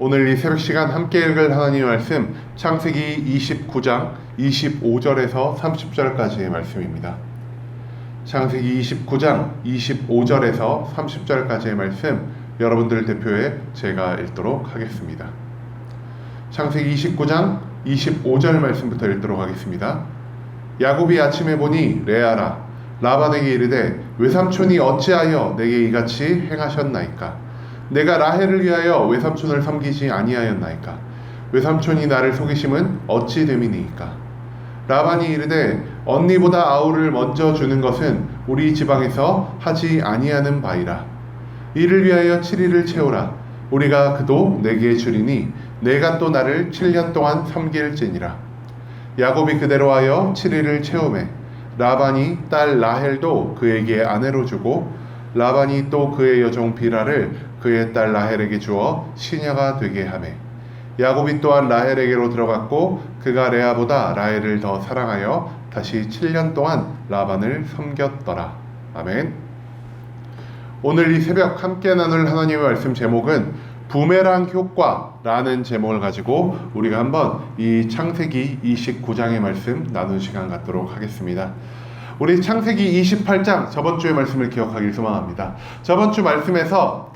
오늘 이 새벽 시간 함께 읽을 하나님의 말씀 창세기 29장 25절에서 30절까지의 말씀입니다. 창세기 29장 25절에서 30절까지의 말씀 여러분들 대표해 제가 읽도록 하겠습니다. 창세기 29장 25절 말씀부터 읽도록 하겠습니다. 야곱이 아침에 보니 레아라 라반에게 이르되 외삼촌이 어찌하여 내게 이같이 행하셨나이까? 내가 라헬을 위하여 외삼촌을 섬기지 아니하였나이까? 외삼촌이 나를 속이심은 어찌 됨이니이까? 라반이 이르되 언니보다 아우를 먼저 주는 것은 우리 지방에서 하지 아니하는 바이라. 이를 위하여 7일을 채우라. 우리가 그도 내게 주리니 내가 또 나를 7년 동안 섬길지니라. 야곱이 그대로 하여 7일을 채우매 라반이 딸 라헬도 그에게 아내로 주고 라반이 또 그의 여종 비라를 그의 딸 라헬에게 주어 시녀가 되게 하매 야곱이 또한 라헬에게로 들어갔고 그가 레아보다 라헬을 더 사랑하여 다시 7년 동안 라반을 섬겼더라. 아멘. 오늘 이 새벽 함께 나눌 하나님의 말씀 제목은 부메랑 효과라는 제목을 가지고 우리가 한번 이 창세기 29장의 말씀 나눈 시간 갖도록 하겠습니다. 우리 창세기 28장 저번 주의 말씀을 기억하길 소망합니다. 저번 주 말씀에서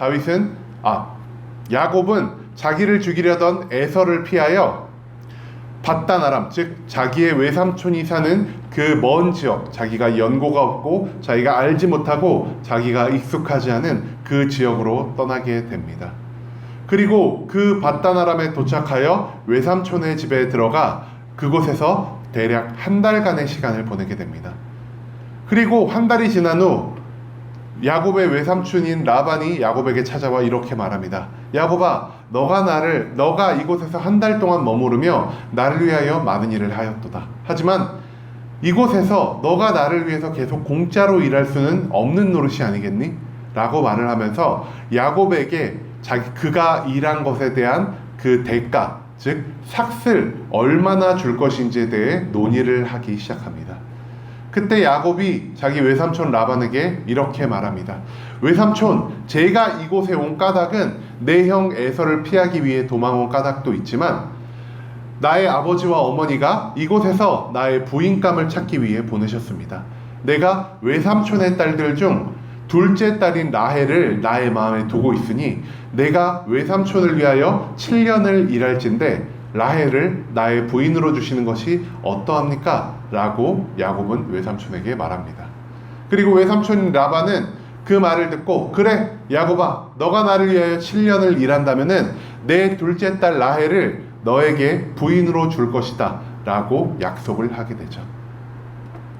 야곱은 자기를 죽이려던 에서를 피하여 밧단 아람, 즉 자기의 외삼촌이 사는 그 먼 지역, 자기가 연고가 없고 자기가 알지 못하고 자기가 익숙하지 않은 그 지역으로 떠나게 됩니다. 그리고 그 밧단 아람에 도착하여 외삼촌의 집에 들어가 그곳에서 대략 한 달간의 시간을 보내게 됩니다. 그리고 한 달이 지난 후 야곱의 외삼촌인 라반이 야곱에게 찾아와 이렇게 말합니다. 야곱아, 너가 이곳에서 한 달 동안 머무르며 나를 위하여 많은 일을 하였도다. 하지만 이곳에서 너가 나를 위해서 계속 공짜로 일할 수는 없는 노릇이 아니겠니? 라고 말을 하면서 야곱에게 그가 일한 것에 대한 그 대가, 즉 삭슬 얼마나 줄 것인지에 대해 논의를 하기 시작합니다. 그때 야곱이 자기 외삼촌 라반에게 이렇게 말합니다. 외삼촌, 제가 이곳에 온 까닭은 내 형 에서를 피하기 위해 도망온 까닭도 있지만 나의 아버지와 어머니가 이곳에서 나의 부인감을 찾기 위해 보내셨습니다. 내가 외삼촌의 딸들 중 둘째 딸인 라헬을 나의 마음에 두고 있으니 내가 외삼촌을 위하여 7년을 일할진대 라헬을 나의 부인으로 주시는 것이 어떠합니까? 라고 야곱은 외삼촌에게 말합니다. 그리고 외삼촌 라반은 그 말을 듣고 그래 야곱아, 너가 나를 위하여 7년을 일한다면은 내 둘째 딸 라헬을 너에게 부인으로 줄 것이다 라고 약속을 하게 되죠.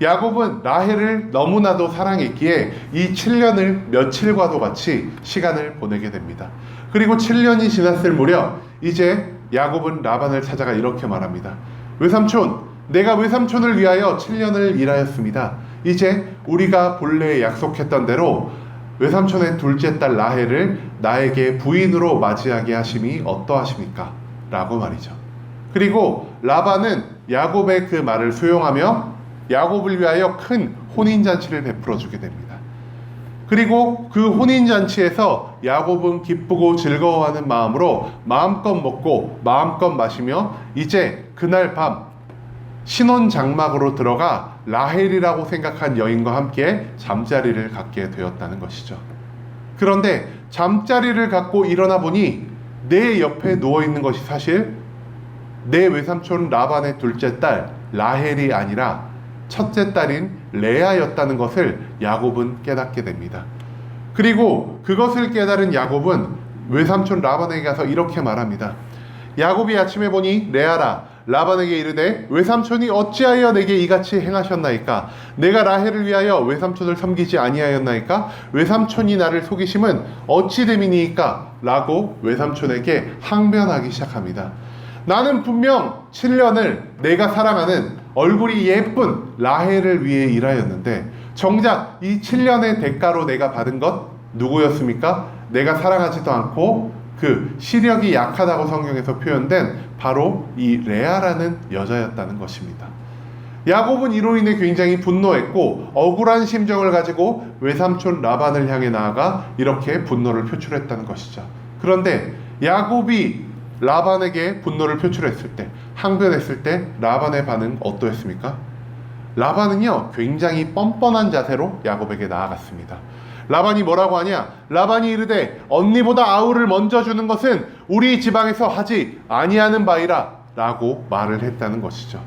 야곱은 라헬을 너무나도 사랑했기에 이 7년을 며칠과도 같이 시간을 보내게 됩니다. 그리고 7년이 지났을 무렵 이제 야곱은 라반을 찾아가 이렇게 말합니다. 외삼촌, 내가 외삼촌을 위하여 7년을 일하였습니다. 이제 우리가 본래 약속했던 대로 외삼촌의 둘째 딸 라헬을 나에게 부인으로 맞이하게 하심이 어떠하십니까? 라고 말이죠. 그리고 라반은 야곱의 그 말을 수용하며 야곱을 위하여 큰 혼인잔치를 베풀어 주게 됩니다. 그리고 그 혼인잔치에서 야곱은 기쁘고 즐거워하는 마음으로 마음껏 먹고 마음껏 마시며 이제 그날 밤 신혼장막으로 들어가 라헬이라고 생각한 여인과 함께 잠자리를 갖게 되었다는 것이죠. 그런데 잠자리를 갖고 일어나 보니 내 옆에 누워있는 것이 사실 내 외삼촌 라반의 둘째 딸 라헬이 아니라 첫째 딸인 레아였다는 것을 야곱은 깨닫게 됩니다. 그리고 그것을 깨달은 야곱은 외삼촌 라반에게 가서 이렇게 말합니다. 야곱이 아침에 보니 레아라 라반에게 이르되 외삼촌이 어찌하여 내게 이같이 행하셨나이까? 내가 라헬을 위하여 외삼촌을 섬기지 아니하였나이까? 외삼촌이 나를 속이심은 어찌 됨이니이까? 라고 외삼촌에게 항변하기 시작합니다. 나는 분명 7년을 내가 사랑하는 얼굴이 예쁜 라헬을 위해 일하였는데 정작 이 7년의 대가로 내가 받은 것 누구였습니까? 내가 사랑하지도 않고 그 시력이 약하다고 성경에서 표현된 바로 이 레아라는 여자였다는 것입니다. 야곱은 이로 인해 굉장히 분노했고 억울한 심정을 가지고 외삼촌 라반을 향해 나아가 이렇게 분노를 표출했다는 것이죠. 그런데 야곱이 라반에게 분노를 표출했을 때, 항변했을 때 라반의 반응 어떠했습니까? 라반은요, 굉장히 뻔뻔한 자세로 야곱에게 나아갔습니다. 라반이 뭐라고 하냐? 라반이 이르되 언니보다 아우를 먼저 주는 것은 우리 지방에서 하지 아니하는 바이라 라고 말을 했다는 것이죠.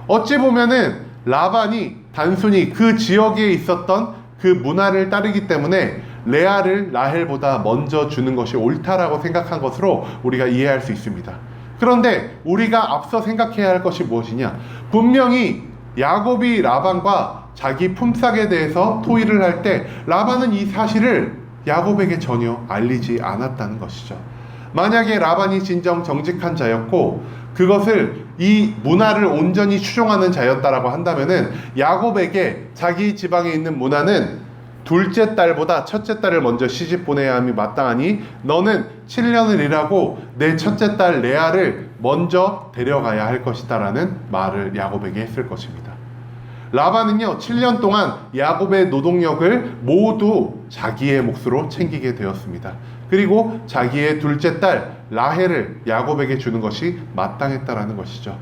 어찌 보면은 라반이 단순히 그 지역에 있었던 그 문화를 따르기 때문에 레아를 라헬보다 먼저 주는 것이 옳다라고 생각한 것으로 우리가 이해할 수 있습니다. 그런데 우리가 앞서 생각해야 할 것이 무엇이냐? 분명히 야곱이 라반과 자기 품삯에 대해서 토의를 할 때 라반은 이 사실을 야곱에게 전혀 알리지 않았다는 것이죠. 만약에 라반이 진정 정직한 자였고 그것을 이 문화를 온전히 추종하는 자였다라고 한다면은 야곱에게 자기 지방에 있는 문화는 둘째 딸보다 첫째 딸을 먼저 시집 보내야 함이 마땅하니 너는 7년을 일하고 내 첫째 딸 레아를 먼저 데려가야 할 것이다 라는 말을 야곱에게 했을 것입니다. 라반은요 7년 동안 야곱의 노동력을 모두 자기의 몫으로 챙기게 되었습니다. 그리고 자기의 둘째 딸 라헬을 야곱에게 주는 것이 마땅했다라는 것이죠.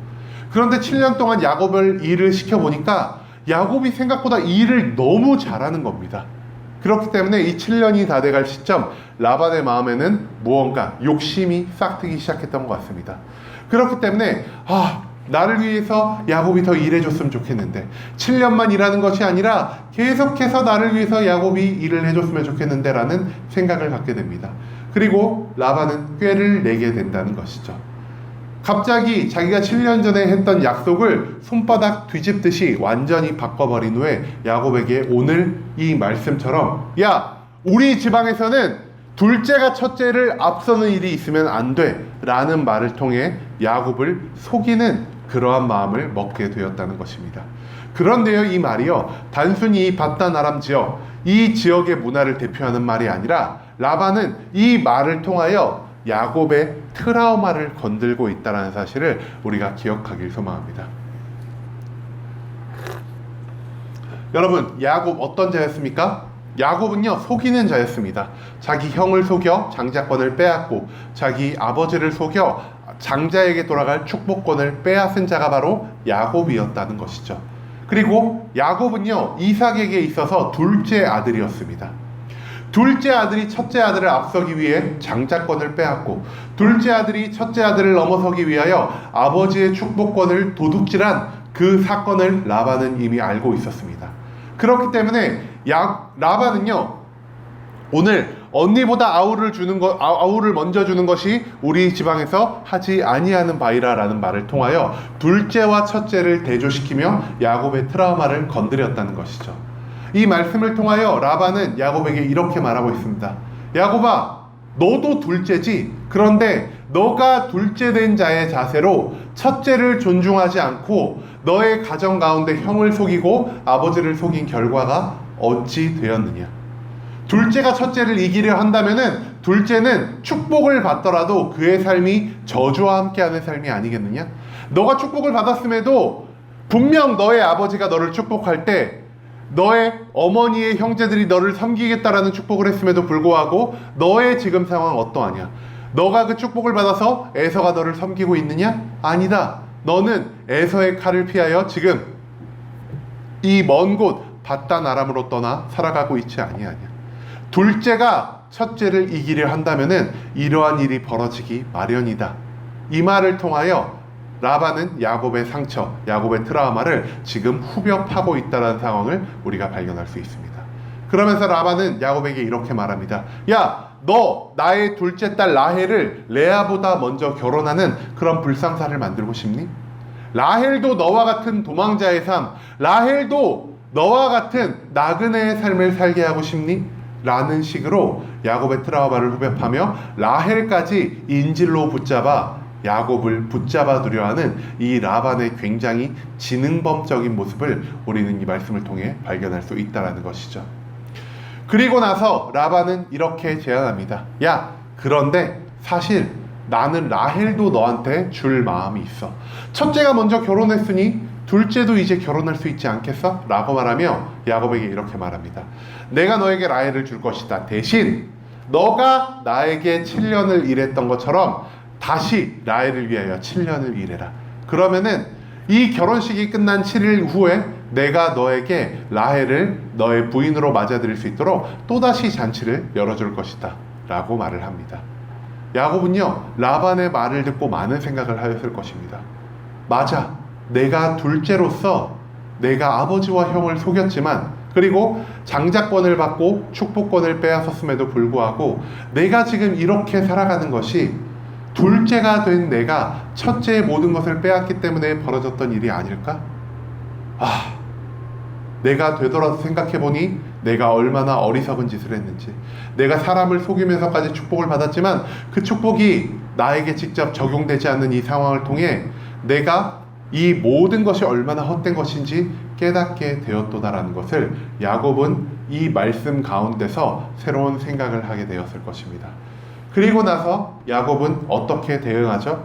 그런데 7년 동안 야곱을 일을 시켜보니까 야곱이 생각보다 일을 너무 잘하는 겁니다. 그렇기 때문에 이 7년이 다 돼갈 시점 라반의 마음에는 무언가 욕심이 싹트기 시작했던 것 같습니다. 그렇기 때문에 나를 위해서 야곱이 더 일해줬으면 좋겠는데 7년만 일하는 것이 아니라 계속해서 나를 위해서 야곱이 일을 해줬으면 좋겠는데 라는 생각을 갖게 됩니다. 그리고 라반은 꾀를 내게 된다는 것이죠. 갑자기 자기가 7년 전에 했던 약속을 손바닥 뒤집듯이 완전히 바꿔버린 후에 야곱에게 오늘 이 말씀처럼 야, 우리 지방에서는 둘째가 첫째를 앞서는 일이 있으면 안 돼 라는 말을 통해 야곱을 속이는 그러한 마음을 먹게 되었다는 것입니다. 그런데요, 이 말이요 단순히 이 밧단 아람 지역, 이 지역의 문화를 대표하는 말이 아니라 라반은 이 말을 통하여 야곱의 트라우마를 건들고 있다는 사실을 우리가 기억하길 소망합니다. 여러분, 야곱 어떤 자였습니까? 야곱은요 속이는 자였습니다. 자기 형을 속여 장자권을 빼앗고 자기 아버지를 속여 장자에게 돌아갈 축복권을 빼앗은 자가 바로 야곱이었다는 것이죠. 그리고 야곱은요 이삭에게 있어서 둘째 아들이었습니다. 둘째 아들이 첫째 아들을 앞서기 위해 장자권을 빼앗고 둘째 아들이 첫째 아들을 넘어서기 위하여 아버지의 축복권을 도둑질한 그 사건을 라반은 이미 알고 있었습니다. 그렇기 때문에 라반은요 오늘 언니보다 아우를 먼저 주는 것이 우리 지방에서 하지 아니하는 바이라라는 말을 통하여 둘째와 첫째를 대조시키며 야곱의 트라우마를 건드렸다는 것이죠. 이 말씀을 통하여 라반은 야곱에게 이렇게 말하고 있습니다. 야곱아, 너도 둘째지. 그런데 너가 둘째 된 자의 자세로 첫째를 존중하지 않고 너의 가정 가운데 형을 속이고 아버지를 속인 결과가 어찌 되었느냐. 둘째가 첫째를 이기려 한다면은 둘째는 축복을 받더라도 그의 삶이 저주와 함께하는 삶이 아니겠느냐. 너가 축복을 받았음에도 분명 너의 아버지가 너를 축복할 때 너의 어머니의 형제들이 너를 섬기겠다라는 축복을 했음에도 불구하고 너의 지금 상황은 어떠하냐? 너가 그 축복을 받아서 에서가 너를 섬기고 있느냐? 아니다. 너는 에서의 칼을 피하여 지금 이 먼 곳 밧단 아람으로 떠나 살아가고 있지 아니하냐. 둘째가 첫째를 이기려 한다면은 이러한 일이 벌어지기 마련이다. 이 말을 통하여 라반은 야곱의 상처, 야곱의 트라우마를 지금 후벼 파고 있다는 상황을 우리가 발견할 수 있습니다. 그러면서 라반은 야곱에게 이렇게 말합니다. 야, 너 나의 둘째 딸 라헬을 레아보다 먼저 결혼하는 그런 불상사를 만들고 싶니? 라헬도 너와 같은 도망자의 삶, 라헬도 너와 같은 나그네의 삶을 살게 하고 싶니? 라는 식으로 야곱의 트라우마를 후벼파며 라헬까지 인질로 붙잡아 야곱을 붙잡아 두려 하는 이 라반의 굉장히 지능범적인 모습을 우리는 이 말씀을 통해 발견할 수 있다는 것이죠. 그리고 나서 라반은 이렇게 제안합니다. 야, 그런데 사실 나는 라헬도 너한테 줄 마음이 있어. 첫째가 먼저 결혼했으니 둘째도 이제 결혼할 수 있지 않겠어? 라고 말하며 야곱에게 이렇게 말합니다. 내가 너에게 라헬을 줄 것이다. 대신 너가 나에게 7년을 일했던 것처럼 다시 라헬을 위하여 7년을 일해라. 그러면은 이 결혼식이 끝난 7일 후에 내가 너에게 라헬을 너의 부인으로 맞아들일 수 있도록 또다시 잔치를 열어줄 것이다 라고 말을 합니다. 야곱은요, 라반의 말을 듣고 많은 생각을 하였을 것입니다. 맞아, 내가 둘째로서 내가 아버지와 형을 속였지만, 그리고 장자권을 받고 축복권을 빼앗았음에도 불구하고 내가 지금 이렇게 살아가는 것이 둘째가 된 내가 첫째의 모든 것을 빼앗기 때문에 벌어졌던 일이 아닐까? 내가 되돌아서 생각해보니 내가 얼마나 어리석은 짓을 했는지, 내가 사람을 속이면서까지 축복을 받았지만 그 축복이 나에게 직접 적용되지 않는 이 상황을 통해 내가 이 모든 것이 얼마나 헛된 것인지 깨닫게 되었도다라는 것을 야곱은 이 말씀 가운데서 새로운 생각을 하게 되었을 것입니다. 그리고 나서 야곱은 어떻게 대응하죠?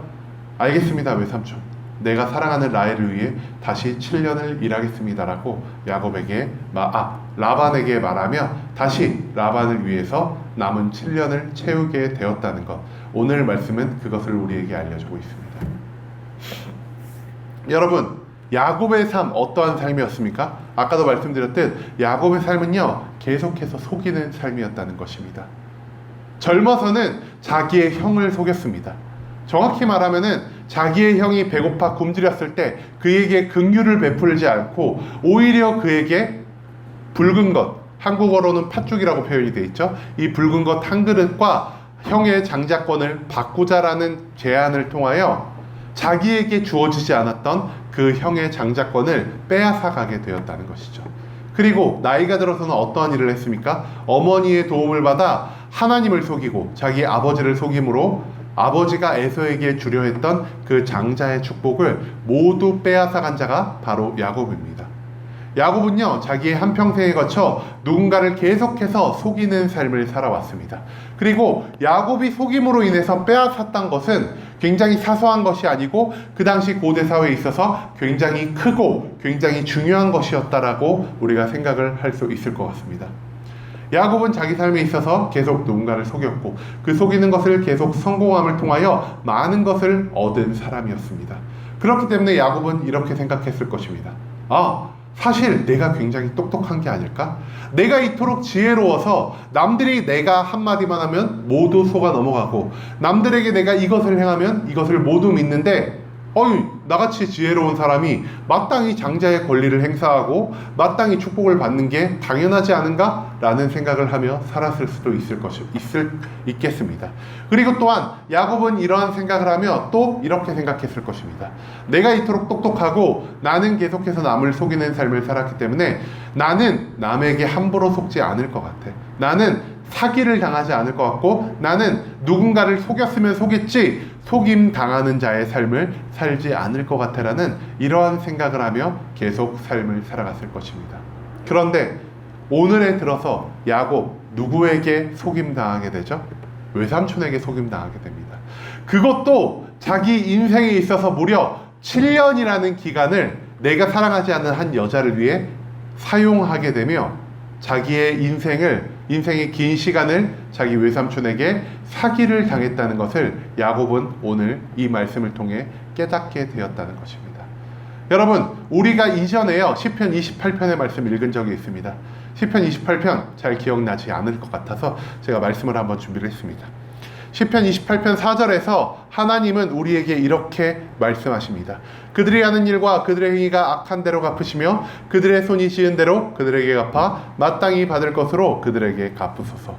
알겠습니다, 외삼촌. 내가 사랑하는 라헬을 위해 다시 7년을 일하겠습니다라고 라반에게 말하며 다시 라반을 위해서 남은 7년을 채우게 되었다는 것. 오늘 말씀은 그것을 우리에게 알려주고 있습니다. 여러분, 야곱의 삶 어떠한 삶이었습니까? 아까도 말씀드렸듯 야곱의 삶은요, 계속해서 속이는 삶이었다는 것입니다. 젊어서는 자기의 형을 속였습니다. 정확히 말하면은 자기의 형이 배고파 굶주렸을 때 그에게 긍휼을 베풀지 않고 오히려 그에게 붉은 것, 한국어로는 팥죽이라고 표현이 되어 있죠. 이 붉은 것 한 그릇과 형의 장자권을 바꾸자라는 제안을 통하여 자기에게 주어지지 않았던 그 형의 장자권을 빼앗아 가게 되었다는 것이죠. 그리고 나이가 들어서는 어떠한 일을 했습니까? 어머니의 도움을 받아 하나님을 속이고 자기 아버지를 속임으로 아버지가 에서에게 주려 했던 그 장자의 축복을 모두 빼앗아 간 자가 바로 야곱입니다. 야곱은요, 자기의 한평생에 거쳐 누군가를 계속해서 속이는 삶을 살아왔습니다. 그리고 야곱이 속임으로 인해서 빼앗았던 것은 굉장히 사소한 것이 아니고 그 당시 고대 사회에 있어서 굉장히 크고 굉장히 중요한 것이었다라고 우리가 생각을 할 수 있을 것 같습니다. 야곱은 자기 삶에 있어서 계속 누군가를 속였고 그 속이는 것을 계속 성공함을 통하여 많은 것을 얻은 사람이었습니다. 그렇기 때문에 야곱은 이렇게 생각했을 것입니다. 사실 내가 굉장히 똑똑한 게 아닐까? 내가 이토록 지혜로워서 남들이 내가 한마디만 하면 모두 속아 넘어가고 남들에게 내가 이것을 행하면 이것을 모두 믿는데 나같이 지혜로운 사람이 마땅히 장자의 권리를 행사하고 마땅히 축복을 받는 게 당연하지 않은가? 라는 생각을 하며 살았을 수도 있겠습니다. 그리고 또한 야곱은 이러한 생각을 하며 또 이렇게 생각했을 것입니다. 내가 이토록 똑똑하고 나는 계속해서 남을 속이는 삶을 살았기 때문에 나는 남에게 함부로 속지 않을 것 같아. 나는 사기를 당하지 않을 것 같고 나는 누군가를 속였으면 속였지 속임 당하는 자의 삶을 살지 않을 것 같아라는 이러한 생각을 하며 계속 삶을 살아갔을 것입니다. 그런데 오늘에 들어서 야곱 누구에게 속임 당하게 되죠? 외삼촌에게 속임 당하게 됩니다. 그것도 자기 인생에 있어서 무려 7년이라는 기간을 내가 사랑하지 않는 한 여자를 위해 사용하게 되며 자기의 인생의 긴 시간을 자기 외삼촌에게 사기를 당했다는 것을 야곱은 오늘 이 말씀을 통해 깨닫게 되었다는 것입니다. 여러분, 우리가 이전에요 시편 28편의 말씀 읽은 적이 있습니다. 시편 28편 잘 기억나지 않을 것 같아서 제가 말씀을 한번 준비를 했습니다. 시편 28편 4절에서 하나님은 우리에게 이렇게 말씀하십니다. 그들이 하는 일과 그들의 행위가 악한 대로 갚으시며 그들의 손이 지은 대로 그들에게 갚아 마땅히 받을 것으로 그들에게 갚으소서.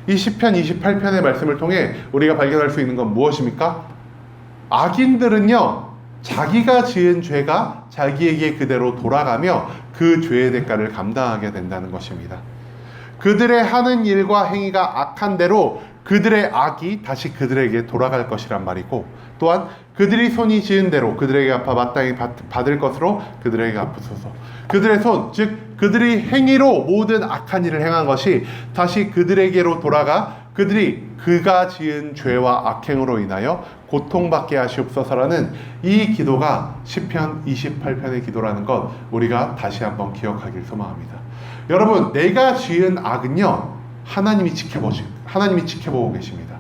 이 시편 28편의 말씀을 통해 우리가 발견할 수 있는 건 무엇입니까? 악인들은요, 자기가 지은 죄가 자기에게 그대로 돌아가며 그 죄의 대가를 감당하게 된다는 것입니다. 그들의 하는 일과 행위가 악한 대로 그들의 악이 다시 그들에게 돌아갈 것이란 말이고, 또한 그들이 손이 지은 대로 그들에게 갚아 마땅히 받을 것으로 그들에게 갚으소서. 그들의 손, 즉 그들이 행위로 모든 악한 일을 행한 것이 다시 그들에게로 돌아가 그가 지은 죄와 악행으로 인하여 고통받게 하시옵소서라는 이 기도가 시편 28편의 기도라는 것 우리가 다시 한번 기억하길 소망합니다. 여러분, 내가 지은 악은요 하나님이 지켜보고 계십니다.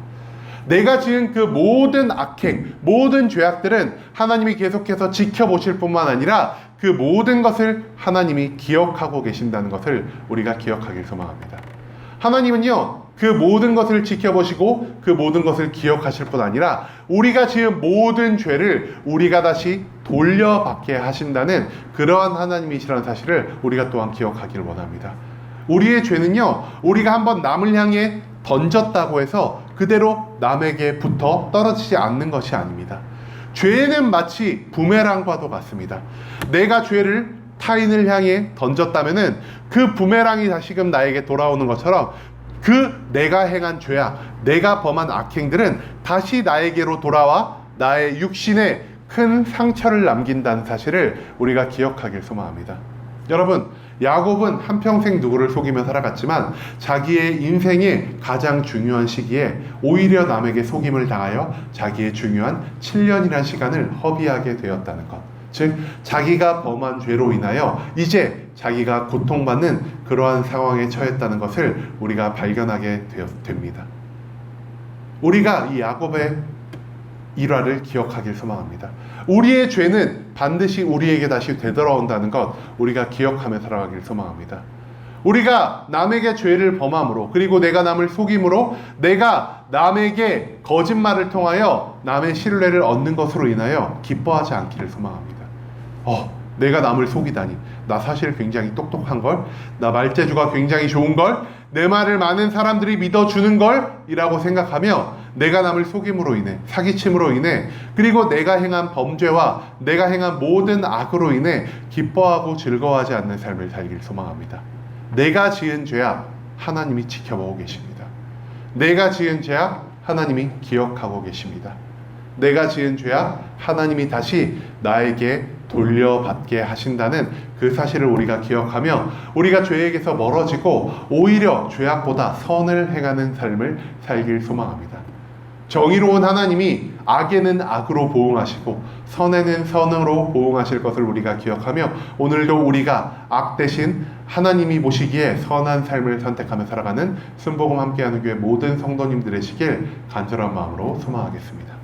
내가 지은 그 모든 악행, 모든 죄악들은 하나님이 계속해서 지켜보실 뿐만 아니라 그 모든 것을 하나님이 기억하고 계신다는 것을 우리가 기억하길 소망합니다. 하나님은요, 그 모든 것을 지켜보시고 그 모든 것을 기억하실 뿐 아니라 우리가 지은 모든 죄를 우리가 다시 돌려받게 하신다는 그러한 하나님이시라는 사실을 우리가 또한 기억하기를 원합니다. 우리의 죄는요, 우리가 한번 남을 향해 던졌다고 해서 그대로 남에게 붙어 떨어지지 않는 것이 아닙니다. 죄는 마치 부메랑과도 같습니다. 내가 죄를 타인을 향해 던졌다면은 그 부메랑이 다시금 나에게 돌아오는 것처럼 그 내가 행한 죄악, 내가 범한 악행들은 다시 나에게로 돌아와 나의 육신에 큰 상처를 남긴다는 사실을 우리가 기억하길 소망합니다. 여러분, 야곱은 한평생 누구를 속이며 살아갔지만 자기의 인생의 가장 중요한 시기에 오히려 남에게 속임을 당하여 자기의 중요한 7년이라는 시간을 허비하게 되었다는 것. 즉, 자기가 범한 죄로 인하여 이제 자기가 고통받는 그러한 상황에 처했다는 것을 우리가 발견하게 됩니다. 우리가 이 야곱의 일화를 기억하길 소망합니다. 우리의 죄는 반드시 우리에게 다시 되돌아온다는 것 우리가 기억하며 살아가길 소망합니다. 우리가 남에게 죄를 범함으로, 그리고 내가 남을 속임으로, 내가 남에게 거짓말을 통하여 남의 신뢰를 얻는 것으로 인하여 기뻐하지 않기를 소망합니다. 내가 남을 속이다니, 나 사실 굉장히 똑똑한걸, 나 말재주가 굉장히 좋은걸, 내 말을 많은 사람들이 믿어주는걸 이라고 생각하며 내가 남을 속임으로 인해, 사기침으로 인해, 그리고 내가 행한 범죄와 내가 행한 모든 악으로 인해 기뻐하고 즐거워하지 않는 삶을 살길 소망합니다. 내가 지은 죄악 하나님이 지켜보고 계십니다. 내가 지은 죄악 하나님이 기억하고 계십니다. 내가 지은 죄악 하나님이 다시 나에게 돌려받게 하신다는 그 사실을 우리가 기억하며 우리가 죄에게서 멀어지고 오히려 죄악보다 선을 행하는 삶을 살길 소망합니다. 정의로운 하나님이 악에는 악으로 보응하시고 선에는 선으로 보응하실 것을 우리가 기억하며 오늘도 우리가 악 대신 하나님이 보시기에 선한 삶을 선택하며 살아가는 순복음 함께하는 교회 모든 성도님들의 시길 간절한 마음으로 소망하겠습니다.